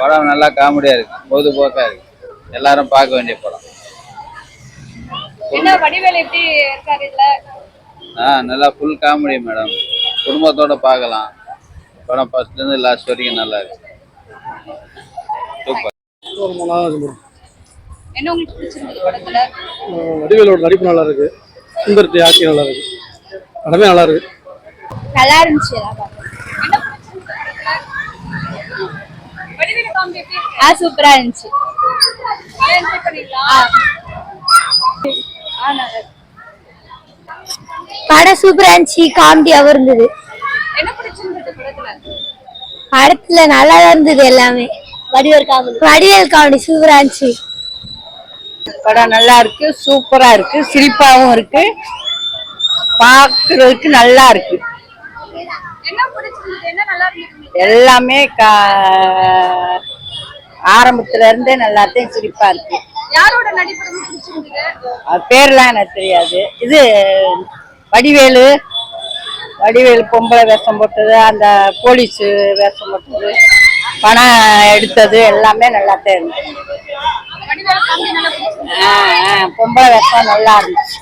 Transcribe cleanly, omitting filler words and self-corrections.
படம் நல்லா காமெடியா இருக்கு, பொழுதுபோக்கா இருக்கு, எல்லாரும் பார்க்க வேண்டிய படம். என்ன வடிவேலு எப்படி இருக்காரு இதுல? நல்லா ஃபுல் காமெடி மேடம், குடும்பத்தோட பார்க்கலாம். படம் ஃபர்ஸ்ட்ல இருந்து லாஸ்ட் வரைக்கும் நல்லா இருக்கு, சூப்பர். என்ன உங்களுக்கு பிடிச்சிருந்தது படத்துல? வடிவேலோட நடிப்பு நல்லா இருக்கு, சுந்தர்த்தி ஆட்சி நல்லா இருக்கு, படமே நல்லா இருக்கு. நல்லா இருந்துச்சு. வடிவேலு காமெடி எப்படி இருக்கு? சூப்பரா இருந்துச்சு. என்ஜாய் பண்ணீங்களா? படம் சூப்பரா இருந்துச்சு, காமெடியாவும் இருந்தது. என்ன பிடிச்சிருந்தது படத்துல? படத்துல நல்லா இருந்தது எல்லாமே. வடிவேல் காமெடி சூப்பரா இருந்துச்சு. படம் நல்லா இருக்கு, சூப்பரா இருக்கு, சிரிப்பாவும் இருக்கு, பாக்குறதுக்கு நல்லா இருக்கு. என்ன பிடிச்சிருந்தது? என்ன நல்லா இருந்துச்சு? எல்லாமே ஆரம்பத்துல இருந்தே நல்லாத்தையும் சிரிப்பா இருக்கு. யாரோட நடிப்பு ரொம்ப பிடிச்சிருந்தது? அது பேர்லாம் எனக்கு தெரியாது. இது வடிவேலு பொம்பளை வேஷம் போட்டது, அந்த போலீஸ் வேஷம் போட்டது, பணம் எடுத்தது எல்லாமே நல்லாத்தான் இருந்துச்சு. பொம்பளை வேஷம் நல்லா இருந்துச்சு.